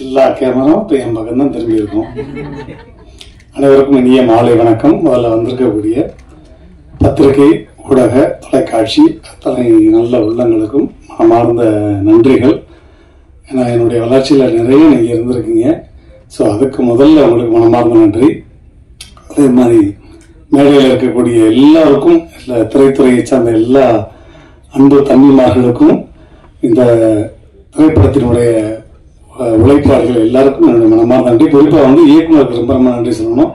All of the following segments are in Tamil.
எல்லா கேமராவும் இப்போ என் பக்கம் தான் திரும்பி இருக்கும். அனைவருக்கும் இனிய மாலை வணக்கம். முதல்ல வந்திருக்கக்கூடிய பத்திரிகை, ஊடக, தொலைக்காட்சி அத்தனை நல்ல உள்ளங்களுக்கும் மனமார்ந்த நன்றிகள். ஏன்னா என்னுடைய வளர்ச்சியில் நிறைய நீங்கள் இருந்திருக்கீங்க. ஸோ அதுக்கு முதல்ல உங்களுக்கு மனமார்ந்த நன்றி. அதே மாதிரி மேடையில் இருக்கக்கூடிய எல்லாருக்கும், திரைத்துறையை சார்ந்த எல்லா அன்பு தம்பிமார்களுக்கும், இந்த திரைப்படத்தினுடைய உழைப்பாளர்கள் எல்லாருக்கும் என்னுடைய மனமார்ந்த நன்றி. குறிப்பாக வந்து இயக்குநருக்கு ரொம்ப ரொம்ப நன்றி சொல்லணும்.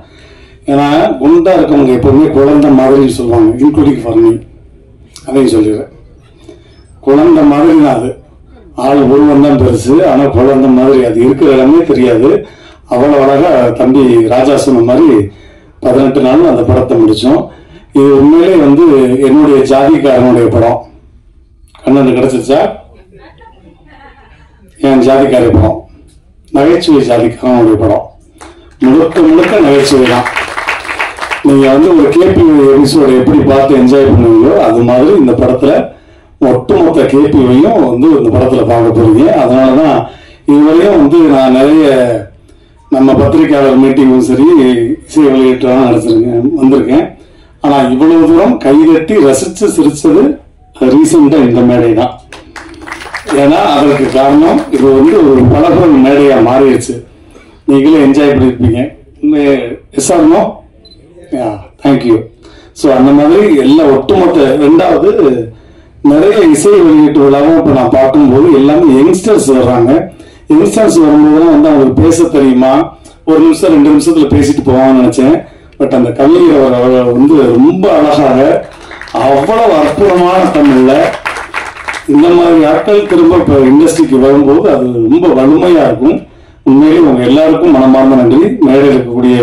ஏன்னா குண்டா இருக்கவங்க எப்பவுமே குழந்தை மாதிரின்னு சொல்லுவாங்க, இன்க்ளூடிங் ஃபார் மீ. அதையும் சொல்லிடுறேன், குழந்தை மாதிரி தான். அது ஆள் உருவம் தான் பெருசு, ஆனால் குழந்தை மாதிரி அது இருக்கிற இடமே தெரியாது. அவ்வளோ அழகா தம்பி ராஜா சொன்ன மாதிரி 18 நாள் அந்த படத்தை முடித்தோம். இது உண்மையிலே வந்து என்னுடைய ஜாதிக்காரனுடைய படம். கண்ணன் கிடைச்சிருச்சா? என் ஜாதிக்கார படம், நகைச்சுவை ஜாதிக்காரனுடைய படம், முழுக்க முழுக்க நகைச்சுவை தான். நீங்கள் வந்து ஒரு கேபி எபிசோட எப்படி பார்த்து என்ஜாய் பண்ணுவீங்களோ அது மாதிரி இந்த படத்தில் ஒட்டுமொத்த கேபியையும் வந்து இந்த படத்தில் பார்க்க போறீங்க. அதனால தான் இதுவரையும் வந்து நான் நிறைய நம்ம பத்திரிகையாளர் மீட்டிங்கும் சரி, இசை வெளியீட்டாலும் வந்திருக்கேன். ஆனால் இவ்வளவு தூரம் கைதட்டி ரசித்து சிரிச்சது ரீசெண்டாக இந்த மேடை தான். ஏன்னா அதற்கு காரணம் இது வந்து ஒரு பலபுரம் மேடையா மாறிடுச்சு. நீங்களே என்ஜாய் பண்ணிருப்பீங்க. Yes or no? Thank you. So அந்த மாதிரி எல்லாம் ஒட்டுமொத்த. ரெண்டாவது, நிறைய இசை வெளியீட்டு விழாவும் இப்போ நான் பார்க்கும்போது எல்லாமே யங்ஸ்டர்ஸ் வர்றாங்க. யங்ஸ்டர்ஸ் வரும்போதுலாம் வந்து அவங்களுக்கு பேச தெரியுமா, ஒரு நிமிஷம் 2 நிமிஷத்துல பேசிட்டு போவான்னு நினைச்சேன். பட் அந்த கவிஞர் அவர் வந்து ரொம்ப அழகாக, அவ்வளவு அற்புதமான தமிழ்ல இந்த மாதிரி ஆட்கள் திரும்ப இப்போ இண்டஸ்ட்ரிக்கு வரும்போது அது ரொம்ப வலிமையா இருக்கும். உண்மையிலே உங்க எல்லாருக்கும் மனமார்ந்த நன்றி. மேடையில் இருக்கக்கூடிய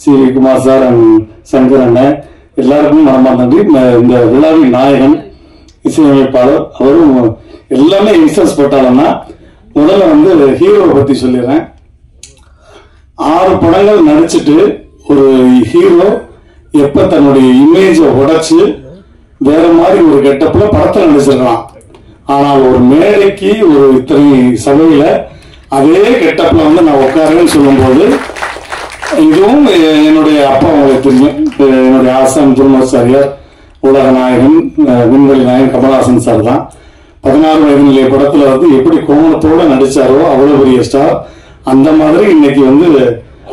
C V Kumar sir and Shankar அண்ணன் எல்லாருக்கும் மனமார்ந்த நன்றி. இந்த விழாவின் நாயகன் இசையமைப்பாளர் அவரும் எல்லாமே யங்ஸ்டர்ஸ் போட்டாலும்னா, முதல்ல வந்து ஹீரோவை பத்தி சொல்லிடுறேன். 6 படங்கள் நடிச்சுட்டு ஒரு ஹீரோ எப்ப தன்னுடைய இமேஜை உடைச்சு வேற மாதிரி ஒரு கெட்டப்ல படத்தில் நடிச்சிருக்கலாம். ஆனால் ஒரு மேடைக்கு ஒரு இத்தனை சபையில அதே கெட்டப்ல வந்து நான் உட்காருன்னு சொல்லும்போது, இதுவும் என்னுடைய அப்பா அவங்களுக்கு தெரியும். என்னுடைய ஆசான் திருமசாரியார், உலக நாயகன், விண்வெளி நாயகன் கமலஹாசன் சார் தான். 16 வயது நிலைய படத்துல வந்து எப்படி கோமணத்தோட நடிச்சாரோ அவ்வளவு பெரிய ஸ்டார். அந்த மாதிரி இன்னைக்கு வந்து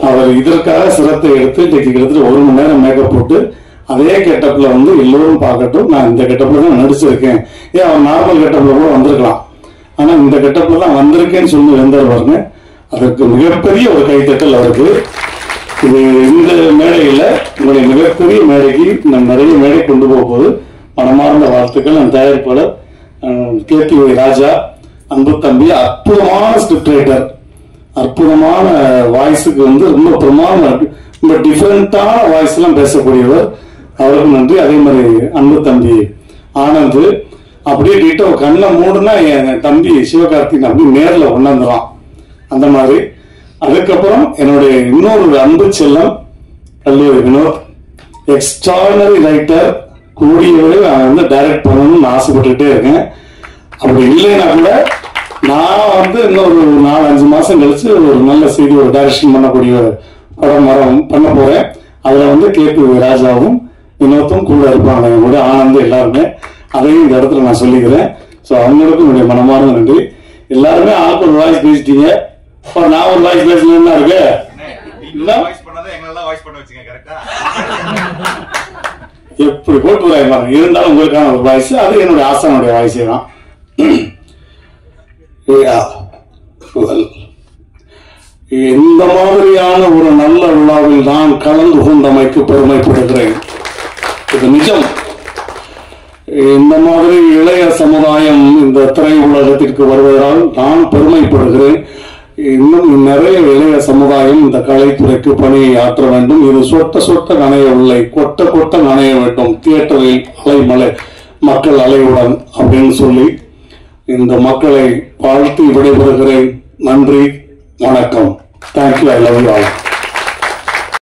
அவர் இதற்காக சிரத்தை எடுத்து இன்னைக்கு கிட்டத்தட்ட 1 மணி நேரம் மேக்கப் போட்டு அதே கெட்டப்ல வந்து எல்லோரும் பார்க்கட்டும், நான் இந்த கெட்டப்ல தான் நடிச்சிருக்கேன். ஏன் அவர் நார்மல் கெட்டப்ல கூட வந்திருக்கலாம், ஆனா இந்த கெட்டப்ல தான் வந்திருக்கேன்னு சொல்லி வந்தார் பாருங்க. அதற்கு மிகப்பெரிய ஒரு கைத்தட்டல் அவருக்கு. இது இந்த மேடையில உங்களுடைய மிகப்பெரிய மேடைக்கு நான் நிறைய மேடை கொண்டு போக போது மனமார்ந்த வாழ்த்துக்கள். நான் தயாரிப்பாளர் கேபி ராஜா, அன்பு தம்பி, அற்புதமான ஸ்கிரிப்ட் ரைட்டர், அற்புதமான வாய்ஸுக்கு வந்து ரொம்ப பிரமாதமா இருக்கு, ரொம்ப டிஃபரெண்டான வாய்ஸ் எல்லாம் பேசக்கூடியவர். அவருக்கும் நன்றி. அதே மாதிரி அன்பு தம்பி ஆனந்த், அப்படியே டீட்டோ கண்ணை மூடுனா என் தம்பி சிவகார்த்திகன் அப்படி நேரில் கொண்டாந்துடலாம் அந்த மாதிரி. அதுக்கப்புறம் என்னுடைய இன்னொரு அன்பு செல்லம் கல்லூரி வினோத், எக்ஸ்ட்ரானரி ரைட்டர், கூடியவரை நான் வந்து டைரக்ட் பண்ணணும்னு ஆசைப்பட்டுட்டே இருக்கேன். அப்படி இல்லைன்னா கூட நான் வந்து இன்னொரு 4-5 மாசம் கழிச்சு ஒரு நல்ல செய்தி, ஒரு டைரக்ஷன் பண்ணக்கூடிய படம் பண்ண போறேன். அதுல வந்து கேபி ராஜாவும் வினோத்தும் கூட இருப்பாங்க, கூட ஆனந்த் எல்லாருமே. அதையும் இந்த இடத்துல நான் சொல்லிக்கிறேன். ஸோ அவங்களுக்கும் என்னுடைய மனமார்ந்த நன்றி. எல்லாருமே ஆளுக்கு ஒரு வாய்ஸ் பேசிட்டீங்க. நான் ஒரு வாய்ஸ் பேசணும்னா இருக்கு, எப்படி போட்டு வராங்க இருந்தாலும் உங்களுக்கான ஒரு வாய்ஸ், அது என்னுடைய ஆசானுடைய வாய்ஸே தான். இந்த மாதிரியான ஒரு நல்ல விழாவில் நான் கலந்து கொண்டமைக்கு பெருமைப்படுகிறேன். இது நிஜம். இந்த மாதிரி இளைய சமுதாயம் இந்த திரை உலகத்திற்கு வருவதால் நான் பெருமைப்படுகிறேன். இன்னும் நிறைய இளைய சமுதாயம் இந்த கலைத்துறைக்கு பணியை ஆற்ற வேண்டும். இது சொட்ட சொட்ட நனையவில்லை, கொட்ட கொட்ட நனைய வேண்டும். தியேட்டரில் அலைமலை, மக்கள் அலையுடன் அப்படின்னு சொல்லி இந்த மக்களை வாழ்த்தி விடைபெறுகிறேன். நன்றி, வணக்கம். Thank you. I love you all.